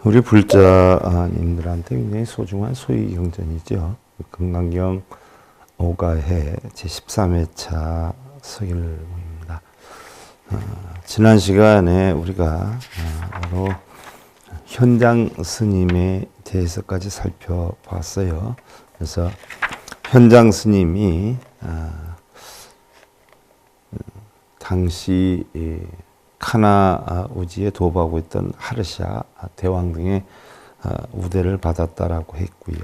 우리 불자님들한테 굉장히 소중한 소위 경전이죠. 금강경 오가해 제13회차 서길문입니다. 지난 시간에 우리가 바로 현장 스님에 대해서까지 살펴봤어요. 그래서 현장 스님이 당시 카나 우지에 도읍하고 있던 하르샤 대왕 등의 우대를 받았다라고 했고요.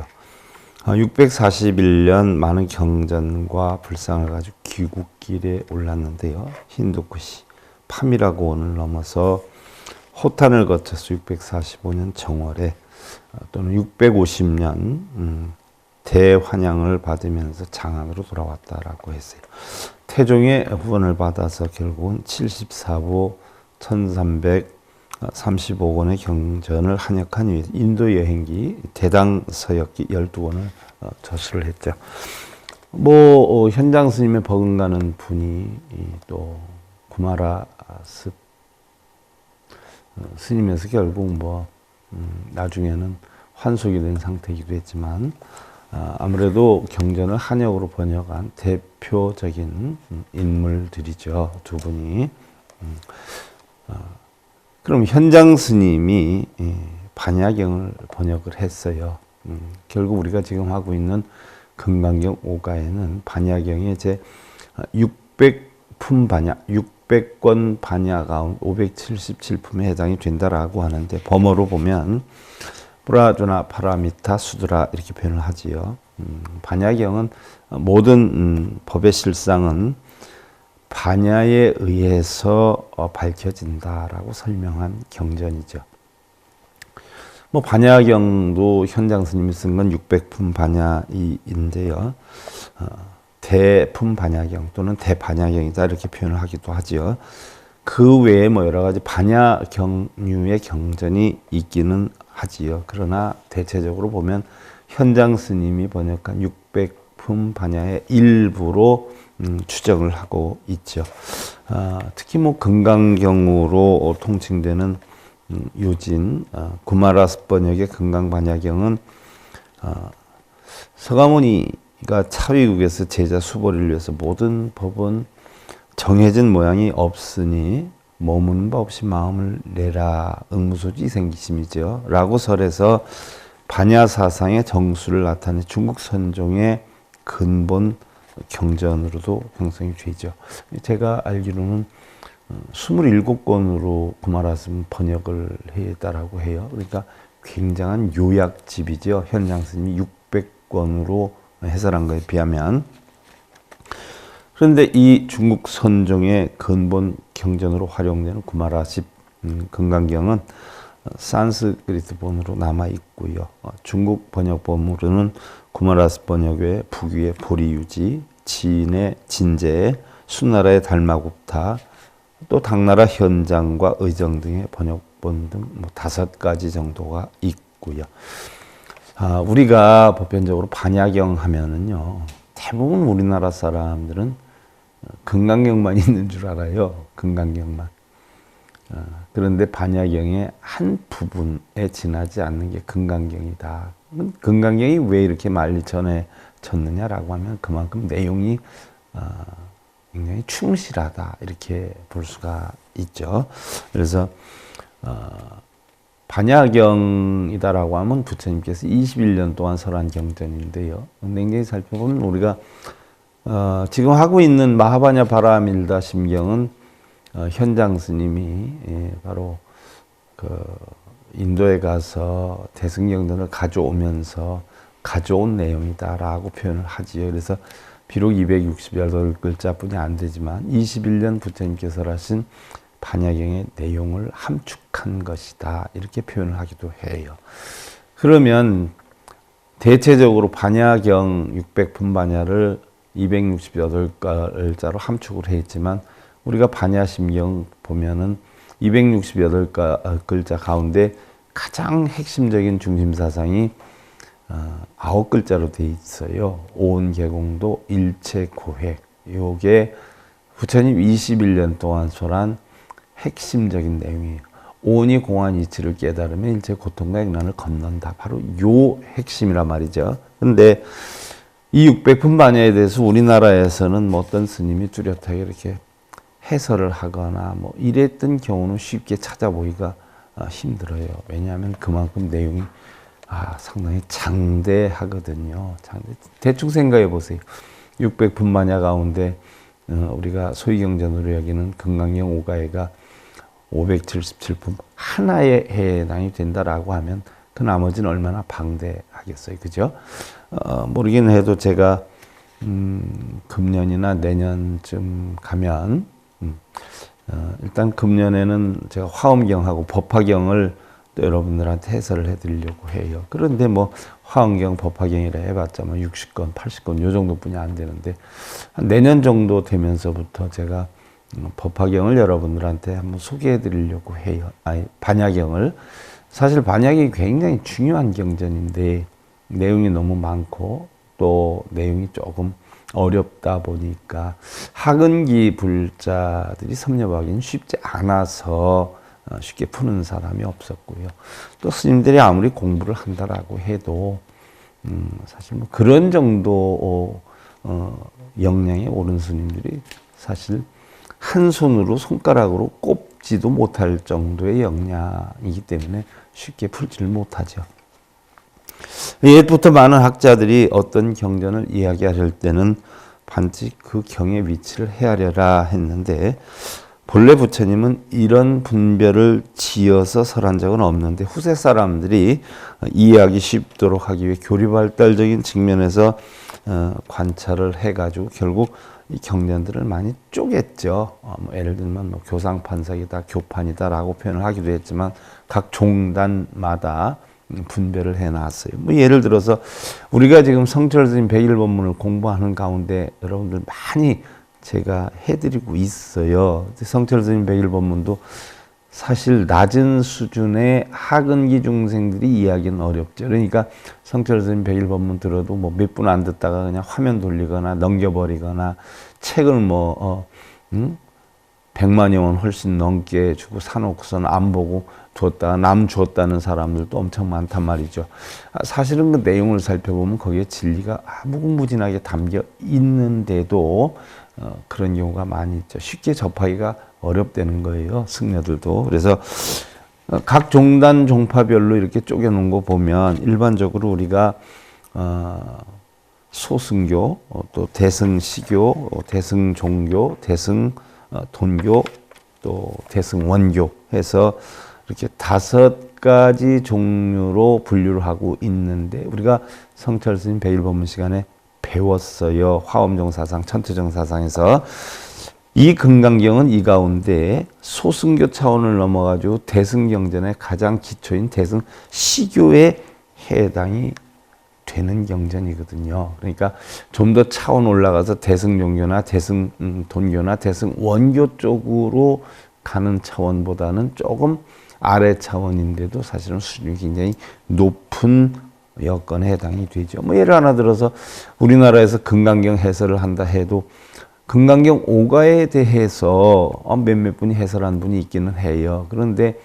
641년 많은 경전과 불상을 가지고 귀국길에 올랐는데요. 힌두쿠시 파미라고원을 넘어서 호탄을 거쳐서 645년 정월에 또는 650년 대환양을 받으면서 장안으로 돌아왔다라고 했어요. 태종의 후원을 받아서 결국은 74부 1335권의 경전을 한역한 이후 인도 여행기 대당 서역기 12권을 저술을 했죠. 현장 스님의 버금가는 분이 또 구마라 습 스님에서 결국 나중에는 환속이 된 상태이기도 했지만 아무래도 경전을 한역으로 번역한 대표적인 인물들이죠. 두 분이. 그럼 현장 스님이 반야경을 번역을 했어요. 결국 우리가 지금 하고 있는 금강경 5가에는 반야경의 제 600품 반야, 600권 반야 가운데 577품에 해당이 된다라고 하는데 범어로 보면 브라주나 파라미타 수드라 이렇게 표현을 하지요. 반야경은 모든 법의 실상은 반야에 의해서 밝혀진다라고 설명한 경전이죠. 반야경도 현장 스님이 쓴 건 600품 반야인데요. 대품 반야경 또는 대반야경이다 이렇게 표현을 하기도 하지요. 그 외에 여러 가지 반야경류의 경전이 있기는 하지요. 그러나 대체적으로 보면 현장 스님이 번역한 600품 반야의 일부로 추정을 하고 있죠. 특히 금강경으로 통칭되는 요진 구마라스 번역의 금강반야경은 서가모니가 차위국에서 제자 수보를 위해서 모든 법은 정해진 모양이 없으니 머무는 바 없이 마음을 내라 응무소지 생기심이죠. 라고 설해서 반야 사상의 정수를 나타낸 중국 선종의 근본 경전으로도 형성이 되죠. 제가 알기로는 27권으로 구마라스 번역을 했다라고 해요. 그러니까 굉장한 요약집이죠. 현장 스님이 600권으로 해설한 것에 비하면. 그런데 이 중국 선종의 근본 경전으로 활용되는 구마라십 금강경은 산스크리트 본으로 남아 있고요. 중국 번역본으로는 구마라스 번역 외에 북위의 보리유지, 지인의 진제, 수나라의 달마굽타, 또 당나라 현장과 의정 등의 번역본 등 5가지 정도가 있고요. 우리가 보편적으로 반야경 하면은요, 대부분 우리나라 사람들은 금강경만 있는 줄 알아요. 금강경만. 그런데 반야경의 한 부분에 지나지 않는 게 금강경이다. 금강경이 왜 이렇게 많이 전해졌느냐라고 하면 그만큼 내용이 굉장히 충실하다 이렇게 볼 수가 있죠. 그래서 반야경이다라고 하면 부처님께서 21년 동안 설한 경전인데요. 굉장히 살펴보면 우리가 지금 하고 있는 마하바냐 바라밀다 심경은 현장 스님이 바로 인도에 가서 대승경전을 가져오면서 가져온 내용이다라고 표현을 하지요. 그래서 비록 268글자뿐이 안 되지만 21년 부처님께서 하신 반야경의 내용을 함축한 것이다 이렇게 표현을 하기도 해요. 그러면 대체적으로 반야경 600품 반야를 268글자로 함축을 했지만 우리가 반야심경 보면은 268글자 가운데 가장 핵심적인 중심사상이 9글자로 돼 있어요. 오온계공도 일체고획. 요게 부처님 21년 동안 설한 핵심적인 내용이에요. 오온이 공한 이치를 깨달으면 일체 고통과 액난을 건넌다. 바로 요 핵심이란 말이죠. 근데 이 육백품 반야에 대해서 우리나라에서는 뭐 어떤 스님이 뚜렷하게 이렇게 해설을 하거나 뭐 이랬던 경우는 쉽게 찾아보기가 힘들어요. 왜냐하면 그만큼 내용이 상당히 장대하거든요. 대충 생각해 보세요. 600품 반야 가운데 우리가 소위경전으로 여기는 금강경 오가해가 577품 하나에 해당이 된다라고 하면 그 나머지는 얼마나 방대하겠어요. 그죠? 모르긴 해도 제가 금년이나 내년쯤 가면 일단 금년에는 제가 화엄경하고 법화경을 또 여러분들한테 해설을 해드리려고 해요. 그런데 뭐 화엄경, 법화경이라 해봤자 뭐 60권, 80권 요 정도뿐이 안 되는데 한 내년 정도 되면서부터 제가 법화경을 여러분들한테 한번 소개해드리려고 해요. 반야경을. 사실 반야경이 굉장히 중요한 경전인데 내용이 너무 많고 또 내용이 조금 어렵다 보니까 학은기 불자들이 섭렵하기는 쉽지 않아서 쉽게 푸는 사람이 없었고요. 또 스님들이 아무리 공부를 한다라고 해도 사실 뭐 그런 정도 역량에 오른 스님들이 사실 한 손으로 손가락으로 꼽지도 못할 정도의 역량이기 때문에 쉽게 풀지를 못하죠. 옛부터 많은 학자들이 어떤 경전을 이야기할 때는 반드시 그 경의 위치를 헤아려라 했는데 본래 부처님은 이런 분별을 지어서 설한 적은 없는데 후세 사람들이 이해하기 쉽도록 하기 위해 교리발달적인 측면에서 관찰을 해가지고 결국 이 경전들을 많이 쪼갰죠. 뭐 예를 들면 뭐 교상판석이다, 교판이다라고 표현을 하기도 했지만 각 종단마다 분별을 해놨어요. 뭐 예를 들어서 우리가 지금 성철스님 백일본문을 공부하는 가운데 여러분들 많이 제가 해드리고 있어요. 성철스님 백일본문도 사실 낮은 수준의 학은기 중생들이 이해하기는 어렵죠. 그러니까 성철스님 백일본문 들어도 뭐 몇 분 안 듣다가 그냥 화면 돌리거나 넘겨버리거나 책을 100만여 원 훨씬 넘게 주고 사놓고서는 안 보고 줬다, 남 줬다는 사람들도 엄청 많단 말이죠. 사실은 그 내용을 살펴보면 거기에 진리가 무궁무진하게 담겨 있는데도 그런 경우가 많이 있죠. 쉽게 접하기가 어렵다는 거예요. 승려들도. 그래서 각 종단 종파별로 이렇게 쪼개놓은 거 보면 일반적으로 우리가 소승교, 또 대승시교, 대승종교, 대승돈교, 또 대승원교 해서 이렇게 5가지 종류로 분류를 하고 있는데 우리가 성철스님 백일법문 시간에 배웠어요. 화엄종사상, 천태종사상에서 이 금강경은 이 가운데 소승교 차원을 넘어가지고 대승경전의 가장 기초인 대승시교에 해당이 되는 경전이거든요. 그러니까 좀 더 차원 올라가서 대승종교나 대승돈교나 대승원교 쪽으로 가는 차원보다는 조금 아래 차원인데도 사실은 수준이 굉장히 높은 여건에 해당이 되죠. 뭐 예를 하나 들어서 우리나라에서 금강경 해설을 한다 해도 금강경 오가에 대해서 몇몇 분이 해설한 분이 있기는 해요. 그런데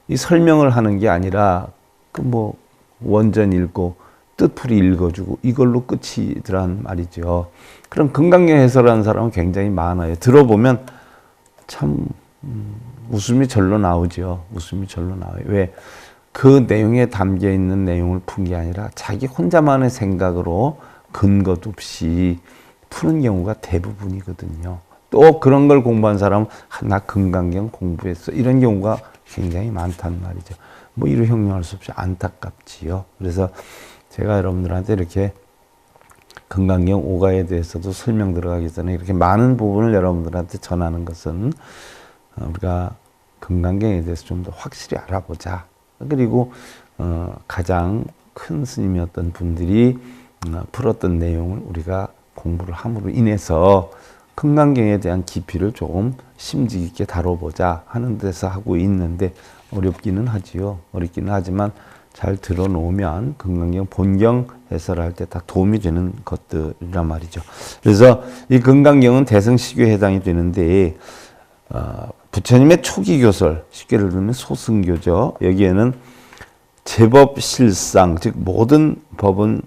이 설명을 하는 게 아니라 그 뭐 원전 읽고 뜻풀이 읽어주고 이걸로 끝이더란 말이죠. 그럼 금강경 해설하는 사람은 굉장히 많아요. 들어보면 참 웃음이 절로 나오죠. 웃음이 절로 나와요. 왜? 그 내용에 담겨 있는 내용을 푼 게 아니라 자기 혼자만의 생각으로 근거도 없이 푸는 경우가 대부분이거든요. 또 그런 걸 공부한 사람은 나 금강경 공부했어. 이런 경우가 굉장히 많단 말이죠. 뭐 이루 형용할 수 없이 안타깝지요. 그래서 제가 여러분들한테 이렇게 금강경 오가에 대해서도 설명 들어가기 전에 이렇게 많은 부분을 여러분들한테 전하는 것은 우리가 금강경에 대해서 좀 더 확실히 알아보자. 그리고 가장 큰 스님이었던 분들이 풀었던 내용을 우리가 공부를 함으로 인해서 금강경에 대한 깊이를 조금 심지 있게 다뤄보자 하는 데서 하고 있는데 어렵기는 하지요. 어렵기는 하지만 잘 들어놓으면 금강경 본경 해설할 때 다 도움이 되는 것들이란 말이죠. 그래서 이 금강경은 대승시교에 해당이 되는데 부처님의 초기 교설, 쉽게 들으면 소승교죠. 여기에는 제법 실상, 즉 모든 법은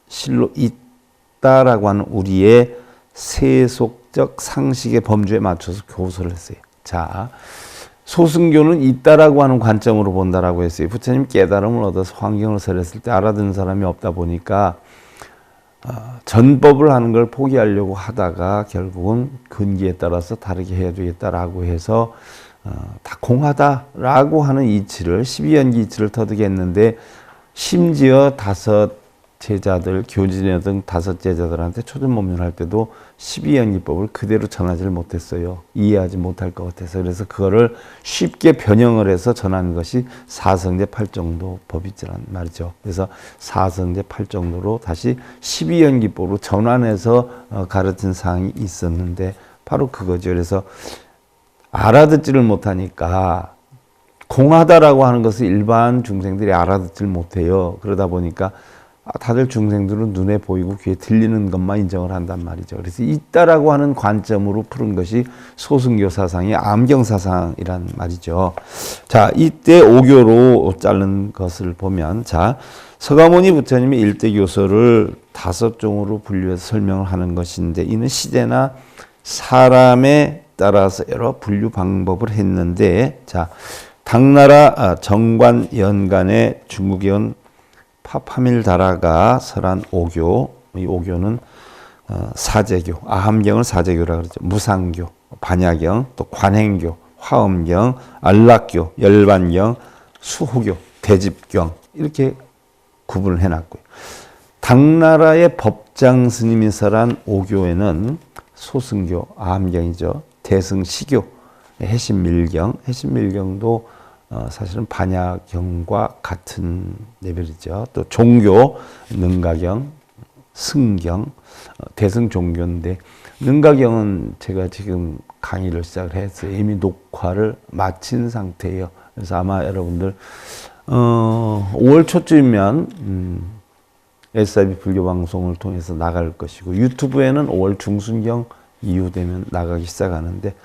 실로 있다라고 하는 우리의 세속적 상식의 범주에 맞춰서 교설을 했어요. 자, 소승교는 있다라고 하는 관점으로 본다라고 했어요. 부처님 깨달음을 얻어서 환경을 설했을 때 알아듣는 사람이 없다 보니까 전법을 하는 걸 포기하려고 하다가 결국은 근기에 따라서 다르게 해야 되겠다라고 해서 다 공하다라고 하는 이치를 12연기 이치를 터득 했는데 심지어 다섯 제자들, 교진여 등 다섯 제자들한테 초전법문할 때도 12연기법을 그대로 전하지를 못했어요. 이해하지 못할 것 같아서. 그래서 그거를 쉽게 변형을 해서 전하는 것이 사성제 8정도 법이란 말이죠. 그래서 사성제 8정도로 다시 12연기법으로 전환해서 가르친 사항이 있었는데 바로 그거죠. 그래서 알아듣지를 못하니까 공하다라고 하는 것을 일반 중생들이 알아듣지를 못해요. 그러다 보니까 다들 중생들은 눈에 보이고 귀에 들리는 것만 인정을 한단 말이죠. 그래서 있다라고 하는 관점으로 푸른 것이 소승교 사상의 암경 사상이란 말이죠. 자, 이때 오교로 자른 것을 보면, 자, 서가모니 부처님이 일대 교설을 5종으로 분류해서 설명을 하는 것인데, 이는 시대나 사람에 따라서 여러 분류 방법을 했는데, 자, 당나라 정관 연간에 중국에 온 파파밀다라가 설한 오교, 이 오교는 사제교, 아함경을 사제교라 그러죠. 무상교, 반야경, 또 관행교, 화엄경, 안락교, 열반경, 수호교, 대집경 이렇게 구분을 해놨고요. 당나라의 법장 스님이 설한 오교에는 소승교, 아함경이죠. 대승시교, 해신밀경, 해신밀경도 사실은 반야경과 같은 레벨이죠. 또 종교, 능가경, 승경, 대승종교인데 능가경은 제가 지금 강의를 시작을 했어요. 이미 녹화를 마친 상태예요. 그래서 아마 여러분들 5월 초쯤이면 SIB 불교 방송을 통해서 나갈 것이고 유튜브에는 5월 중순경 이후 되면 나가기 시작하는데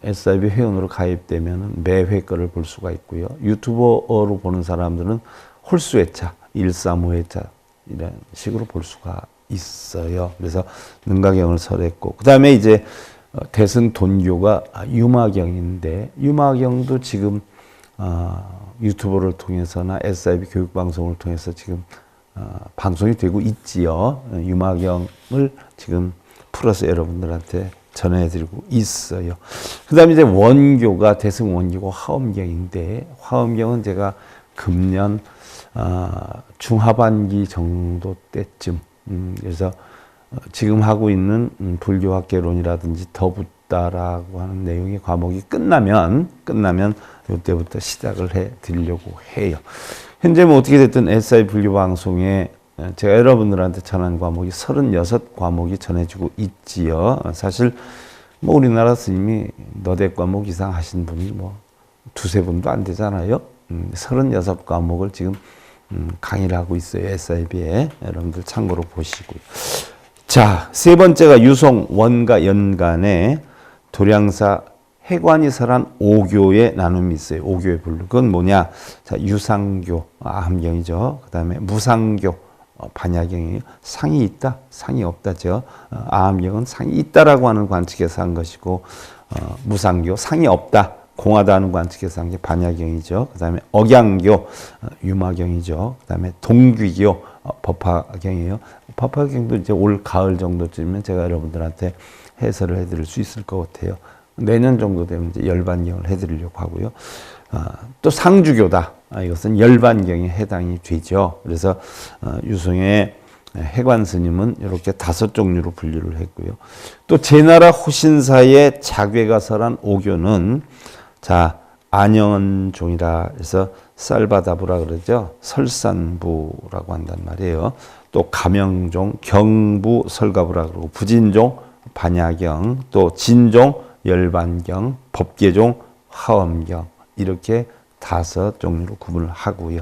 SIB 회원으로 가입되면 매회 거를 볼 수가 있고요. 유튜버로 보는 사람들은 홀수회차, 135회차 이런 식으로 볼 수가 있어요. 그래서 능가경을 설했고 그 다음에 이제 대승돈교가 유마경인데 유마경도 지금 유튜버를 통해서나 SIB 교육방송을 통해서 지금 방송이 되고 있지요. 유마경을 지금 풀어서 여러분들한테 전해드리고 있어요. 그 다음에 이제 원교가 대승원교고 화엄경인데 화엄경은 제가 금년 중하반기 정도 때쯤 그래서 지금 하고 있는 불교학개론이라든지 더 붓다라고 하는 내용의 과목이 끝나면 이때부터 시작을 해 드리려고 해요. 현재 뭐 어떻게 됐든 SI 불교 방송에 제가 여러분들한테 전한 과목이 36과목이 전해지고 있지요. 사실 뭐 우리나라 스님이 너댓 과목 이상 하신 분이 뭐 두세 분도 안 되잖아요. 36과목을 지금 강의를 하고 있어요. SIB에. 여러분들 참고로 보시고요. 자, 세 번째가 유송 원가 연간에 도량사 해관이 설한 5교의 나눔이 있어요. 5교의 분류. 그건 뭐냐? 자, 유상교, 아함경이죠. 그 다음에 무상교, 반야경이에요. 상이 있다, 상이 없다죠. 아함경은 상이 있다라고 하는 관측에서 한 것이고, 무상교, 상이 없다, 공하다 하는 관측에서 한 게 반야경이죠. 그 다음에 억양교, 유마경이죠. 그 다음에 동귀교, 법화경이에요. 법화경도 이제 올 가을 정도쯤이면 제가 여러분들한테 해설을 해드릴 수 있을 것 같아요. 내년 정도 되면 이제 열반경을 해드리려고 하고요. 또 상주교다. 이것은 열반경에 해당이 되죠. 그래서 유송의 해관 스님은 이렇게 5종류로 분류를 했고요. 또 제나라 호신사의 자괴가 설한 5교는 자 안영은종이라 해서 쌀바다부라 그러죠. 설산부라고 한단 말이에요. 또 가명종, 경부 설가부라 그러고 부진종, 반야경, 또 진종, 열반경, 법계종, 화엄경 이렇게 5종류로 구분을 하고요.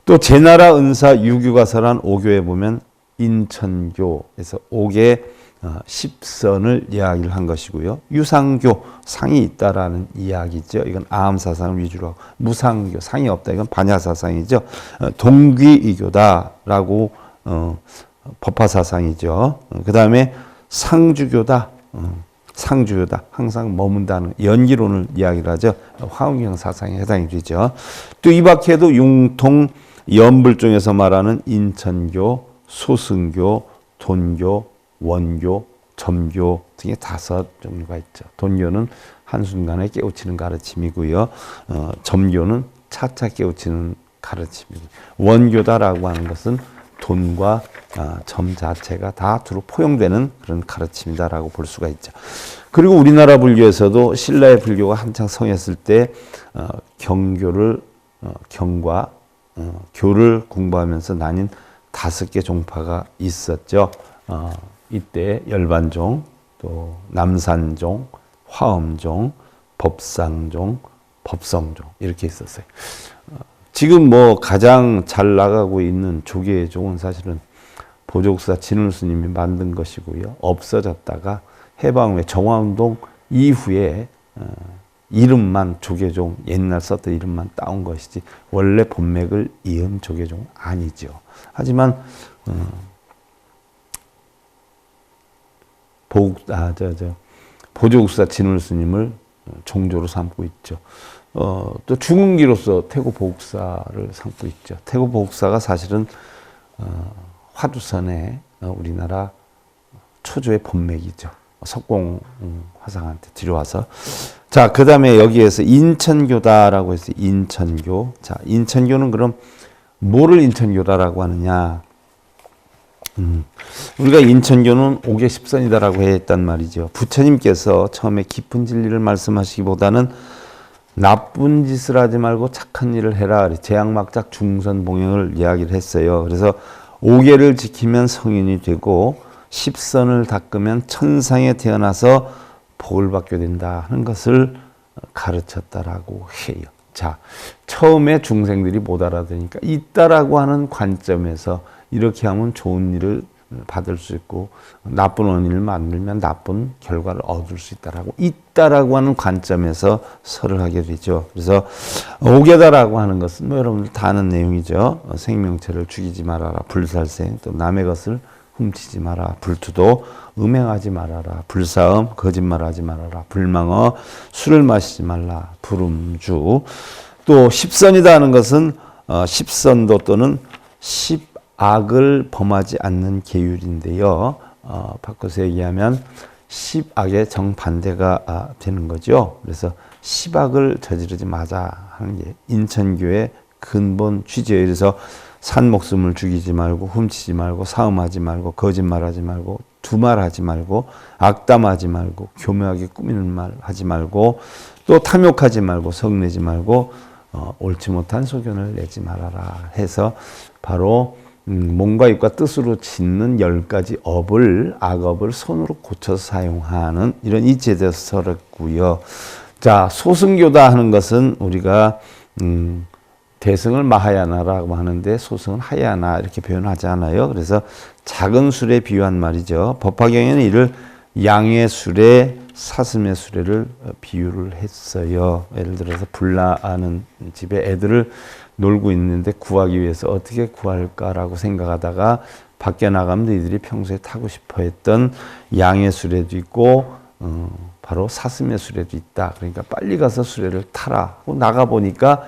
또 제나라 은사 유규가 설한 5교에 보면 인천교에서 5개 십선을 이야기를 한 것이고요. 유상교, 상이 있다라는 이야기죠. 이건 아함사상을 위주로 하고, 무상교, 상이 없다. 이건 반야사상이죠. 동귀이교다라고 법화사상이죠. 그 다음에 상주교다. 상주교다. 항상 머문다는 연기론을 이야기를 하죠. 화엄경 사상에 해당이 되죠. 또 이 밖에도 융통 연불종에서 말하는 인천교, 소승교, 돈교, 원교, 점교 등의 5 종류가 있죠. 돈교는 한순간에 깨우치는 가르침이고요. 점교는 차차 깨우치는 가르침이고요. 원교다라고 하는 것은 돈과 점 자체가 다 두루 포용되는 그런 가르침이다라고 볼 수가 있죠. 그리고 우리나라 불교에서도 신라의 불교가 한창 성했을 때 경교를 경과 교를 공부하면서 나뉜 5개 종파가 있었죠. 이때 열반종, 또 남산종, 화엄종, 법상종, 법성종 이렇게 있었어요. 지금 뭐 가장 잘 나가고 있는 조계종은 사실은 보조국사 진울 스님이 만든 것이고요. 없어졌다가 해방 후에 정화운동 이후에 이름만 조계종, 옛날 썼던 이름만 따온 것이지 원래 본맥을 이은 조계종 아니죠. 하지만 보조국사 진울 스님을 종조로 삼고 있죠. 또 중흥기로서 태고 보국사를 삼고 있죠. 태고 보국사가 사실은 화두선의 우리나라 초조의 본맥이죠. 석공 화상한테 들여와서. 자, 그 다음에 여기에서 인천교다라고 해서 인천교. 자, 인천교는 그럼 뭐를 인천교다라고 하느냐? 우리가 인천교는 5개 십선이다라고 했단 말이죠. 부처님께서 처음에 깊은 진리를 말씀하시기보다는 나쁜 짓을 하지 말고 착한 일을 해라. 재앙막작 중선봉행을 이야기를 했어요. 그래서 5개를 지키면 성인이 되고 10선을 닦으면 천상에 태어나서 복을 받게 된다 하는 것을 가르쳤다라고 해요. 자, 처음에 중생들이 못 알아들으니까 있다라고 하는 관점에서 이렇게 하면 좋은 일을 받을 수 있고 나쁜 원인을 만들면 나쁜 결과를 얻을 수 있다라고 있다라고 하는 관점에서 설을 하게 되죠. 그래서 오계다라고 하는 것은 뭐 여러분들 다 아는 내용이죠. 생명체를 죽이지 말아라. 불살생. 또 남의 것을 훔치지 마라. 불투도. 음행하지 말아라. 불사음. 거짓말하지 말아라. 불망어. 술을 마시지 말라. 불음주. 또 십선이다 하는 것은 십선도 또는 십악을 범하지 않는 계율인데요. 바꿔서 얘기하면 십악의 정반대가 되는 거죠. 그래서 십악을 저지르지 마자 하는 게 인천교의 근본 취지예요. 그래서 산 목숨을 죽이지 말고 훔치지 말고 사음하지 말고 거짓말하지 말고 두말하지 말고 악담하지 말고 교묘하게 꾸미는 말 하지 말고 또 탐욕하지 말고 성내지 말고 옳지 못한 소견을 내지 말아라 해서 바로 몸과 입과 뜻으로 짓는 10가지 업을 악업을 손으로 고쳐서 사용하는 이런 이치에 대해서 설했고요. 자, 소승교다 하는 것은 우리가 대승을 마하야나라고 하는데 소승은 하야나 이렇게 표현하지 않아요. 그래서 작은 술에 비유한 말이죠. 법화경에는 이를 양의 수레, 사슴의 수레를 비유를 했어요. 예를 들어서 불나는 집에 애들을 놀고 있는데 구하기 위해서 어떻게 구할까라고 생각하다가 밖에 나가면 너희들이 평소에 타고 싶어 했던 양의 수레도 있고 바로 사슴의 수레도 있다. 그러니까 빨리 가서 수레를 타라 하고 나가보니까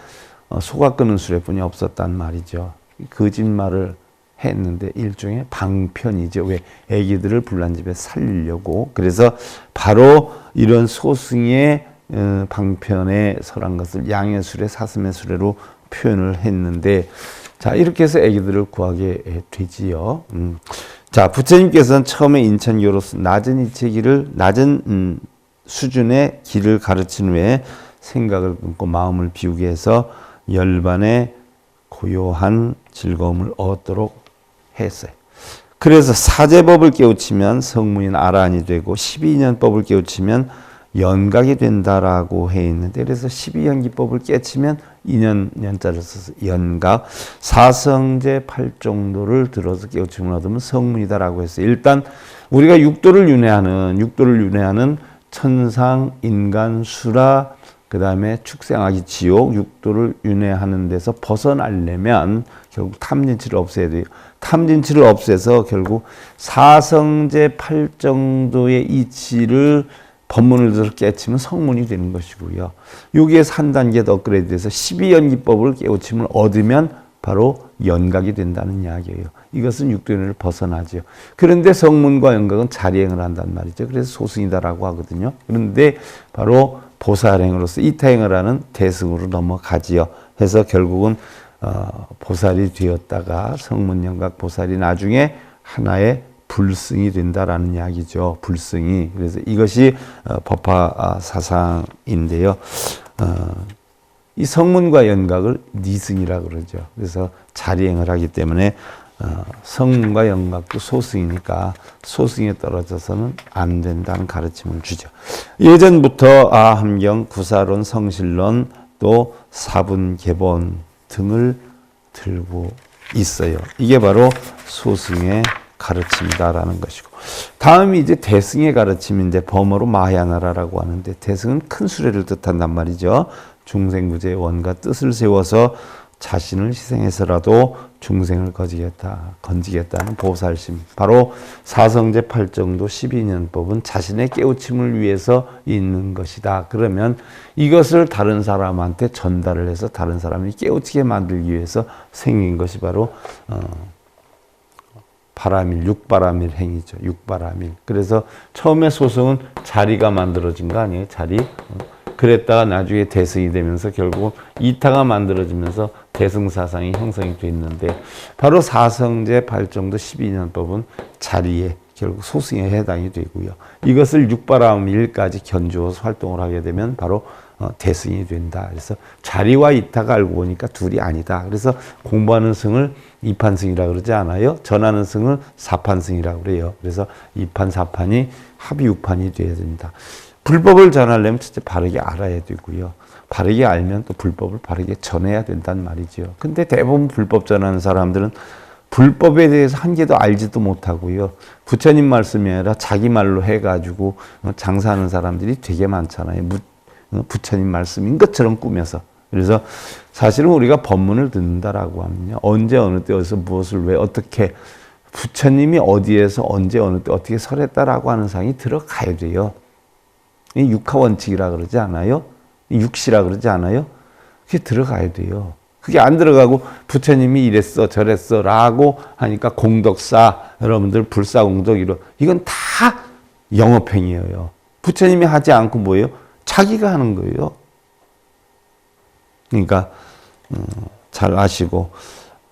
소가 끄는 수레뿐이 없었단 말이죠. 거짓말을 했는데 일종의 방편이죠. 왜? 애기들을 불난 집에 살리려고. 그래서 바로 이런 소승의 방편에 설한 것을 양의 수레, 사슴의 수레로 표현을 했는데, 자, 이렇게 해서 애기들을 구하게 되지요. 자, 부처님께서는 처음에 인천교로서 낮은 이치의 길을, 낮은 수준의 길을 가르친 후에 생각을 끊고 마음을 비우게 해서 열반의 고요한 즐거움을 얻도록 했어요. 그래서 사제법을 깨우치면 성문인 아라한이 되고 12년법을 깨우치면 연각이 된다라고 해 있는데, 그래서 12연기법을 깨치면 2년자를 써서 연각, 사성제 8정도를 들어서 깨우침을 얻으면 성문이다라고 했어요. 일단 우리가 육도를 윤회하는 천상, 인간, 수라, 그 다음에 축생아기, 지옥, 육도를 윤회하는 데서 벗어나려면 결국 탐진치를 없애야 돼요. 탐진치를 없애서 결국 사성제 8정도의 이치를 법문을 들어 깨치면 성문이 되는 것이고요. 여기에서 한 단계 더 업그레이드돼서 12연기법을 깨우침을 얻으면 바로 연각이 된다는 이야기예요. 이것은 육도윤회를 벗어나죠. 그런데 성문과 연각은 자리행을 한단 말이죠. 그래서 소승이다라고 하거든요. 그런데 바로 보살행으로서 이타행을 하는 대승으로 넘어가지요. 해서 결국은 보살이 되었다가 성문연각 보살이 나중에 하나의 불승이 된다라는 이야기죠. 불승이. 그래서 이것이 법화 사상인데요. 이 성문과 연각을 니승이라고 그러죠. 그래서 자리행을 하기 때문에 성문과 연각도 소승이니까 소승에 떨어져서는 안 된다는 가르침을 주죠. 예전부터 아함경, 구사론, 성실론, 또 사분계본 등을 들고 있어요. 이게 바로 소승의 가르침이다라는 것이고, 다음이 이제 대승의 가르침인데 범어로 마하야나라라고 하는데, 대승은 큰 수레를 뜻한단 말이죠. 중생구제의 원과 뜻을 세워서 자신을 희생해서라도 중생을 건지겠다는 보살심. 바로 사성제 8정도 12년법은 자신의 깨우침을 위해서 있는 것이다. 그러면 이것을 다른 사람한테 전달을 해서 다른 사람이 깨우치게 만들기 위해서 생긴 것이 바로 바라밀, 육바라밀 행위죠. 육바라밀. 그래서 처음에 소승은 자리가 만들어진 거 아니에요? 자리. 그랬다가 나중에 대승이 되면서 결국 이타가 만들어지면서 대승사상이 형성이 됐는데, 바로 사성제 8정도 12년법은 자리에 결국 소승에 해당이 되고요. 이것을 육바라밀까지 견주어서 활동을 하게 되면 바로 대승이 된다. 그래서 자리와 이타가 알고 보니까 둘이 아니다. 그래서 공부하는 승을 이판승이라고 그러지 않아요? 전하는 승을 사판승이라고 그래요. 그래서 이판, 사판이 합이 육판이 되어야 된다. 불법을 전하려면 진짜 바르게 알아야 되고요. 바르게 알면 또 불법을 바르게 전해야 된다는 말이죠. 근데 대부분 불법 전하는 사람들은 불법에 대해서 한 개도 알지도 못하고요. 부처님 말씀이 아니라 자기 말로 해가지고 장사하는 사람들이 되게 많잖아요. 부처님 말씀인 것처럼 꾸며서. 그래서 사실은 우리가 법문을 듣는다라고 하면요, 언제 어느 때 어디서 무엇을 왜 어떻게 부처님이 어디에서 언제 어느 때 어떻게 설했다라고 하는 사항이 들어가야 돼요. 이 육하원칙이라 그러지 않아요? 육시라 그러지 않아요? 그게 들어가야 돼요. 그게 안 들어가고 부처님이 이랬어 저랬어 라고 하니까 공덕사, 여러분들 불사공덕 이건 다 영업행위예요. 부처님이 하지 않고 뭐예요? 자기가 하는 거예요. 그러니까 잘 아시고,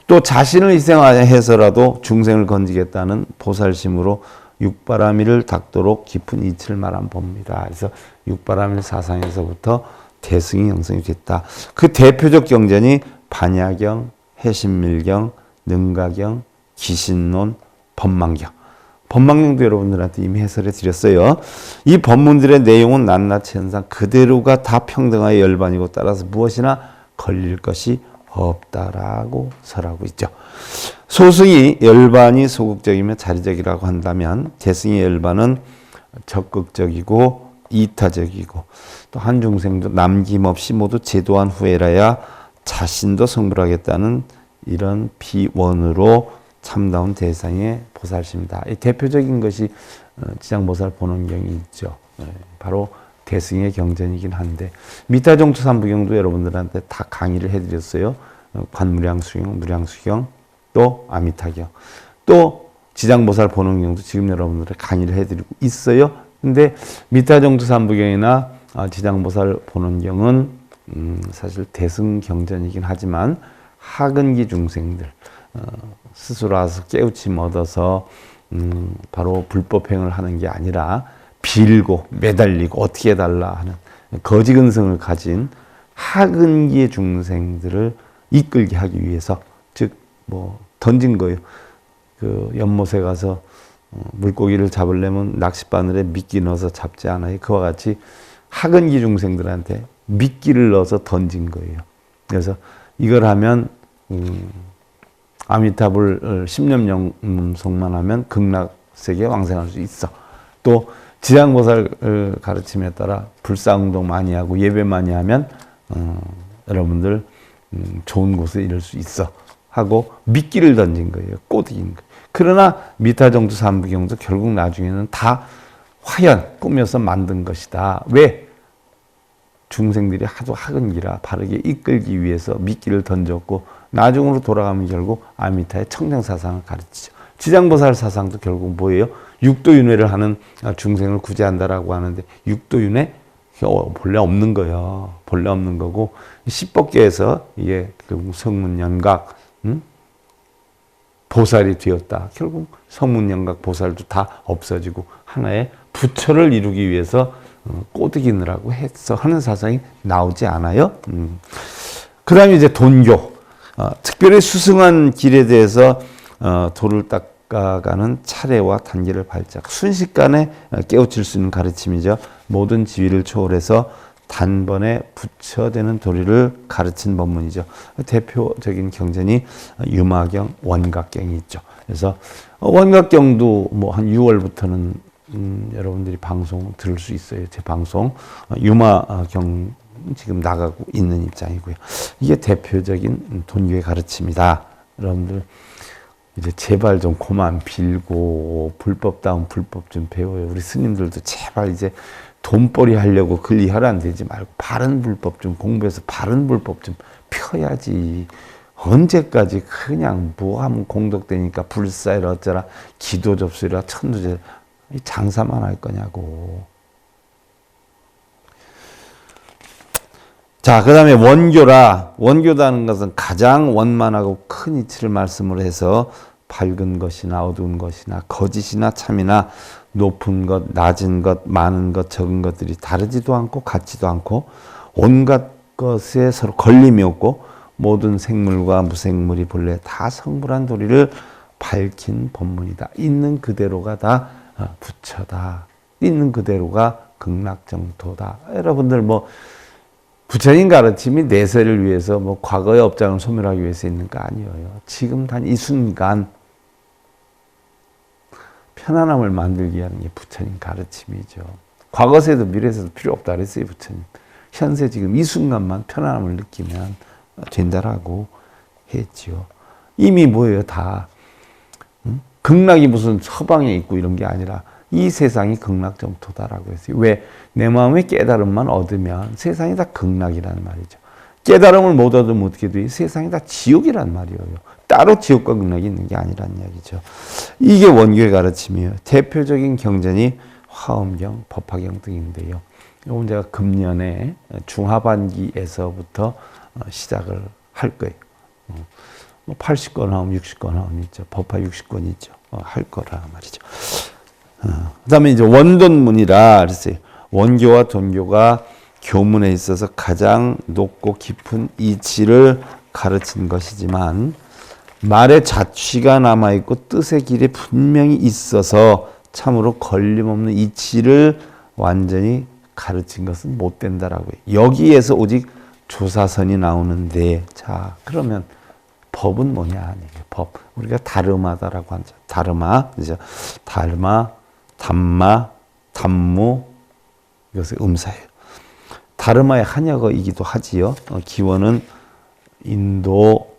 또 자신을 희생해서라도 중생을 건지겠다는 보살심으로 육바라밀을 닦도록 깊은 이치를 말한 법입니다. 그래서 육바라밀 사상에서부터 대승이 형성이 됐다. 그 대표적 경전이 반야경, 해신밀경, 능가경, 기신론, 법망경. 법망경도 여러분들한테 이미 해설해 드렸어요. 이 법문들의 내용은 낱낱이 현상 그대로가 다 평등하여 열반이고, 따라서 무엇이나 걸릴 것이 없다라고 설하고 있죠. 소승이 열반이 소극적이며 자리적이라고 한다면, 대승의 열반은 적극적이고 이타적이고, 또 한 중생도 남김없이 모두 제도한 후에라야 자신도 성불하겠다는 이런 비원으로 참다운 대상의 보살심이다. 이 대표적인 것이 지장보살 본원경이 있죠. 바로 대승의 경전이긴 한데, 미타종투 삼부경도 여러분들한테 다 강의를 해드렸어요. 관무량수경, 무량수경, 또 아미타경, 또 지장보살 본원경도 지금 여러분들한테 강의를 해드리고 있어요. 근데 미타종투 삼부경이나 지장보살 본원경은 사실 대승 경전이긴 하지만 하근기 중생들, 스스로 와서 깨우침 얻어서 바로 불법행을 하는 게 아니라 빌고 매달리고 어떻게 해달라 하는 거지근성을 가진 하근기의 중생들을 이끌게 하기 위해서, 즉 던진 거예요. 그 연못에 가서 물고기를 잡으려면 낚싯바늘에 미끼 넣어서 잡지 않아요. 그와 같이 하근기 중생들한테 미끼를 넣어서 던진 거예요. 그래서 이걸 하면 아미타불 10년 영성만 하면 극락 세계 왕생할 수 있어. 또 지장보살 가르침에 따라 불사운동 많이 하고 예배 많이 하면 여러분들 좋은 곳에 이를 수 있어 하고 미끼를 던진 거예요. 꼬드긴 거예요. 그러나 미타정두 삼부경도 결국 나중에는 다 화연 꾸며서 만든 것이다. 왜? 중생들이 하도 학은기라 바르게 이끌기 위해서 미끼를 던졌고 나중으로 돌아가면 결국 아미타의 청정사상을 가르치죠. 지장보살 사상도 결국 뭐예요? 육도윤회를 하는 중생을 구제한다라고 하는데 육도윤회 본래 없는 거예요. 본래 없는 거고 십법계에서 이게 결국 성문연각 보살이 되었다. 결국 성문연각 보살도 다 없어지고 하나의 부처를 이루기 위해서 꼬드기느라고 해서 하는 사상이 나오지 않아요. 그 다음에 이제 돈교. 특별히 수승한 길에 대해서 도를 닦아가는 차례와 단계를 발작. 순식간에 깨우칠 수 있는 가르침이죠. 모든 지위를 초월해서 단번에 부처되는 도리를 가르친 법문이죠. 대표적인 경전이 유마경, 원각경이 있죠. 그래서 원각경도 뭐 한 6월부터는 여러분들이 방송 들을 수 있어요. 제 방송 유마경 지금 나가고 있는 입장이고요. 이게 대표적인 돈교의 가르침이다. 여러분들 이제 제발 좀 그만 빌고 불법다운 불법 좀 배워요. 우리 스님들도 제발 이제 돈벌이 하려고 근리혈안 되지 말고 바른 불법 좀 공부해서 바른 불법 좀 펴야지. 언제까지 그냥 뭐 하면 공덕되니까 불사이라 어쩌라 기도 접수라 천도제 장사만 할 거냐고. 자, 그 다음에 원교라. 원교다는 것은 가장 원만하고 큰 이치를 말씀을 해서 밝은 것이나 어두운 것이나 거짓이나 참이나 높은 것, 낮은 것, 많은 것, 적은 것들이 다르지도 않고 같지도 않고 온갖 것에 서로 걸림이 없고 모든 생물과 무생물이 본래 다 성불한 도리를 밝힌 법문이다. 있는 그대로가 다 부처다. 있는 그대로가 극락정토다. 여러분들 뭐 부처님 가르침이 내세를 위해서 뭐 과거의 업장을 소멸하기 위해서 있는 거 아니에요. 지금 단 이 순간 편안함을 만들기 위한 게 부처님 가르침이죠. 과거세도 미래세도 필요 없다 그랬어요, 부처님. 현세 지금 이 순간만 편안함을 느끼면 된다라고 했죠. 이미 뭐예요, 다. 극락이 무슨 서방에 있고 이런 게 아니라 이 세상이 극락정토다라고 했어요. 왜? 내 마음의 깨달음만 얻으면 세상이 다 극락이라는 말이죠. 깨달음을 못 얻으면 어떻게 돼요? 세상이 다 지옥이란 말이에요. 따로 지옥과 극락이 있는 게 아니란 이야기죠. 이게 원교의 가르침이에요. 대표적인 경전이 화엄경, 법화경 등인데요. 이건 제가 금년에 중하반기에서부터 시작을 할 거예요. 80권 하면 60권 하면 있죠. 법화 60권 있죠. 할 거라 말이죠. 그 다음에 이제 원돈문이라 그랬어요. 원교와 돈교가 교문에 있어서 가장 높고 깊은 이치를 가르친 것이지만 말에 자취가 남아있고 뜻의 길에 분명히 있어서 참으로 걸림없는 이치를 완전히 가르친 것은 못 된다라고 해요. 여기에서 오직 조사선이 나오는데 자 그러면 법은 뭐냐 아니에요. 법 우리가 다르마다라고 하죠. 다르마 그죠? 다르마, 담마, 담무 이것의 음사예요. 다르마의 한약어이기도 하지요. 기원은 인도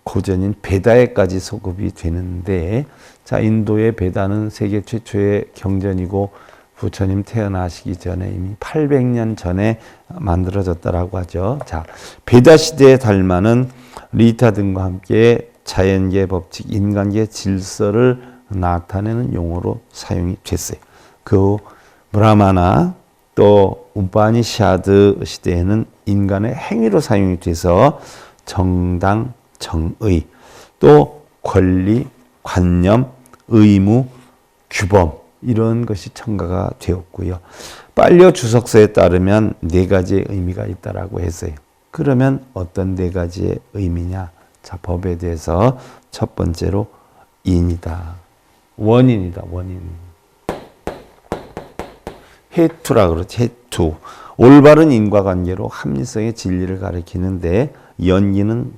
고전인 베다에까지 소급이 되는데 자 인도의 베다는 세계 최초의 경전이고 부처님 태어나시기 전에 이미 800년 전에 만들어졌다라고 하죠. 자 베다 시대의 달마는 리타 등과 함께 자연계 법칙, 인간계 질서를 나타내는 용어로 사용이 됐어요. 그 브라마나 또 우파니샤드 시대에는 인간의 행위로 사용이 돼서 정당, 정의, 또 권리, 관념, 의무, 규범 이런 것이 첨가가 되었고요. 빨려 주석서에 따르면 네 가지의 의미가 있다라고 했어요. 그러면 어떤 네 가지의 의미냐? 자, 법에 대해서 첫 번째로 인이다. 원인이다. 원인. 해투라 그러지. 해투. 올바른 인과관계로 합리성의 진리를 가리키는데 연기는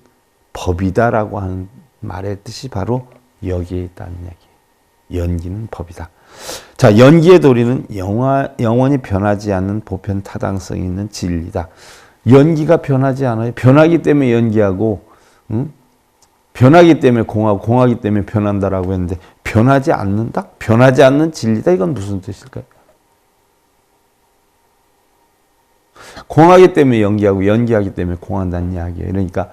법이다라고 하는 말의 뜻이 바로 여기에 있다는 얘기. 연기는 법이다. 자, 연기의 도리는 영원히 변하지 않는 보편 타당성이 있는 진리다. 연기가 변하지 않아요. 변하기 때문에 연기하고, 변하기 때문에 공하고, 공하기 때문에 변한다라고 했는데, 변하지 않는다? 변하지 않는 진리다? 이건 무슨 뜻일까요? 공하기 때문에 연기하고, 연기하기 때문에 공한다는 이야기예요. 그러니까,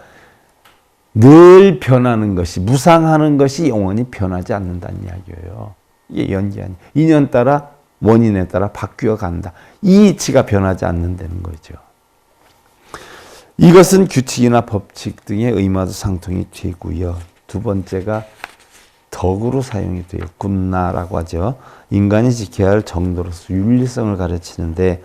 늘 변하는 것이, 무상하는 것이 영원히 변하지 않는다는 이야기예요. 이게 연기 아니에요. 인연 따라, 원인에 따라 바뀌어 간다. 이 이치가 변하지 않는다는 거죠. 이것은 규칙이나 법칙 등의 의무와도 상통이 되고요. 두 번째가 덕으로 사용이 돼요. 군나라고 하죠. 인간이 지켜야 할 정도로서 윤리성을 가르치는데,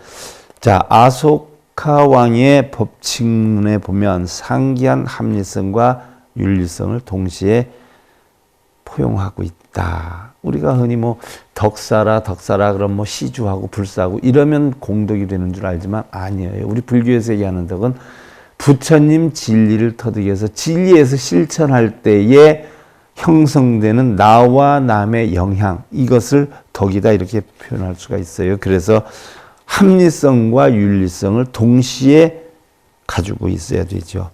자, 아소카 왕의 법칙문에 보면 상기한 합리성과 윤리성을 동시에 포용하고 있다. 우리가 흔히 뭐 덕사라 그럼 뭐 시주하고 불사하고 이러면 공덕이 되는 줄 알지만 아니에요. 우리 불교에서 얘기하는 덕은 부처님 진리를 터득해서 진리에서 실천할 때에 형성되는 나와 남의 영향, 이것을 덕이다 이렇게 표현할 수가 있어요. 그래서 합리성과 윤리성을 동시에 가지고 있어야 되죠.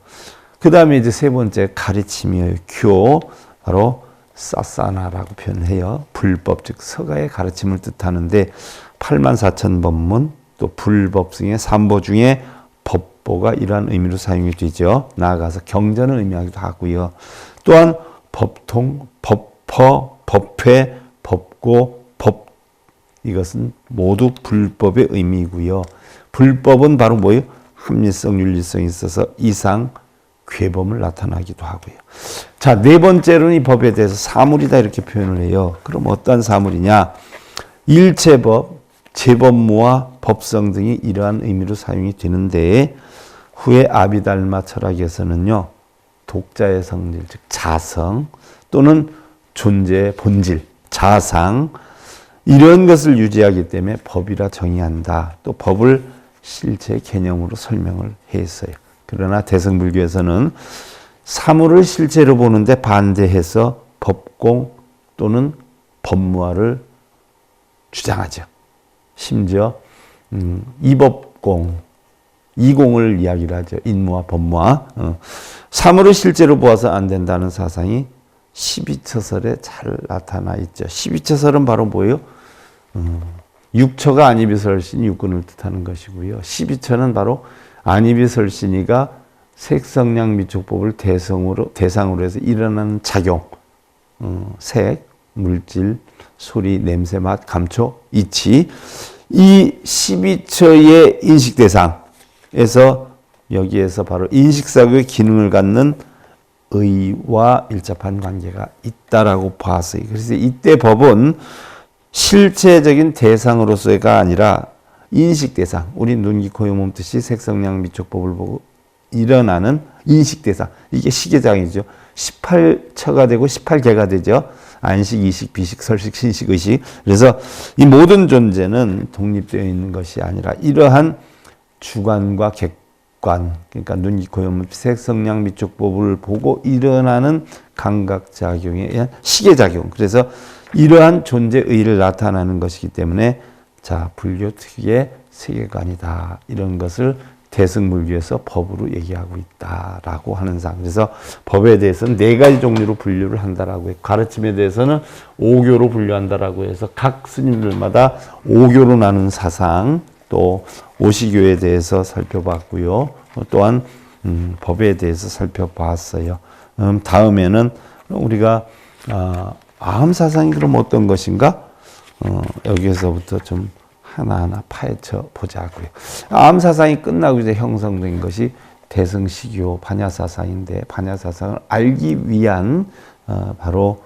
그 다음에 이제 세 번째 가르침이에요. 교, 바로 사사나라고 표현해요. 불법, 즉 서가의 가르침을 뜻하는데 84,000법문, 또 불법승의 삼보 중에 법보가 이러한 의미로 사용이 되죠. 나아가서 경전을 의미하기도 하고요. 또한 법통, 법퍼, 법회, 법고, 법, 이것은 모두 불법의 의미이고요. 불법은 바로 뭐예요? 합리성, 윤리성이 있어서 이상, 괴범을 나타나기도 하고요. 자, 네 번째로는 이 법에 대해서 사물이다 이렇게 표현을 해요. 그럼 어떤 사물이냐? 일체법, 제법무와 법성 등이 이러한 의미로 사용이 되는데, 후에 아비달마 철학에서는요, 독자의 성질, 즉 자성 또는 존재의 본질, 자상, 이런 것을 유지하기 때문에 법이라 정의한다. 또 법을 실체 개념으로 설명을 했어요. 그러나 대승불교에서는 사물을 실체로 보는데 반대해서 법공 또는 법무화를 주장하죠. 심지어 이법공, 이공을 이야기를 하죠. 인무와 법무화. 사물을 실제로 보아서 안 된다는 사상이 12처설에 잘 나타나 있죠. 12처설은 바로 뭐예요? 육처가 안이비설신이 육군을 뜻하는 것이고요. 12처는 바로 안이비설신이가 색성량 미촉법을 대상으로 해서 일어나는 작용, 색, 물질, 소리, 냄새, 맛, 감촉, 이치, 이 12처의 인식 대상에서 여기에서 바로 인식사고의 기능을 갖는 의와 일접한 관계가 있다라고 봤어요. 그래서 이때 법은 실체적인 대상으로서가 아니라 인식 대상, 우리 눈, 귀, 코, 이, 몸, 뜻이 색성량 미촉법을 보고 일어나는 인식 대상, 이게 시계장이죠. 18처가 되고 18개가 되죠. 안식, 이식, 비식, 설식, 신식, 의식. 그래서 이 모든 존재는 독립되어 있는 것이 아니라 이러한 주관과 객관, 그러니까 눈, 귀, 코, 이, 몸, 색성량 미촉법을 보고 일어나는 감각작용에 의한 시계작용. 그래서 이러한 존재의를 나타나는 것이기 때문에 자, 불교 특유의 세계관이다. 이런 것을 대승불교에서 법으로 얘기하고 있다라고 하는 상. 그래서 법에 대해서는 네 가지 종류로 분류를 한다라고 해. 가르침에 대해서는 5교로 분류한다라고 해서 각 스님들마다 5교로 나눈 사상, 또 오시교에 대해서 살펴봤고요. 또한 법에 대해서 살펴봤어요. 다음에는 우리가 아함사상이 그럼 어떤 것인가? 여기에서부터 좀 하나하나 파헤쳐 보자고요. 아함사상이 끝나고 이제 형성된 것이 대승시교 반야사상인데, 반야사상을 알기 위한 바로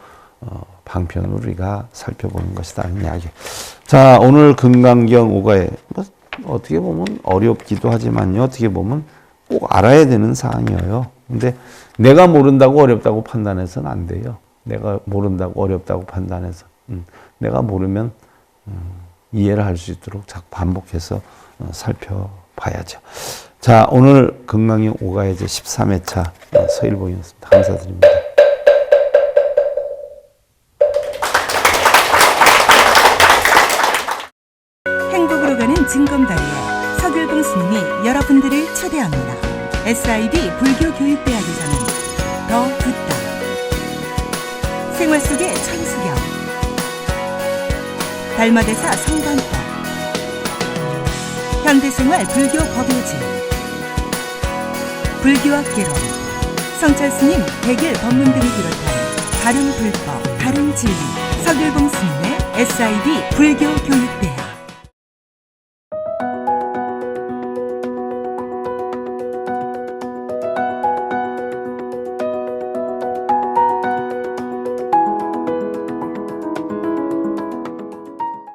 방편으로 우리가 살펴보는 것이다는 이야기. 자, 오늘 금강경 5가에 뭐 어떻게 보면 어렵기도 하지만요, 어떻게 보면 꼭 알아야 되는 사항이에요. 근데 내가 모른다고 어렵다고 판단해서는 안 돼요. 내가 모른다고 어렵다고 판단해서 내가 모르면 이해를 할 수 있도록 자꾸 반복해서 살펴봐야죠. 자, 오늘 금강경 5가의 13회차 서일봉이었습니다. 감사드립니다. 징검다리에 서길봉 스님이 여러분들을 초대합니다. SIB 불교교육대학에서는 더 듣다, 생활 속의 천수경, 달마대사 성관법, 현대생활 불교 법요지, 불교학 개론, 성찰스님 백일 법문 등을 비롯한 다른 불법, 다른 진리, 서길봉 스님의 SIB 불교교육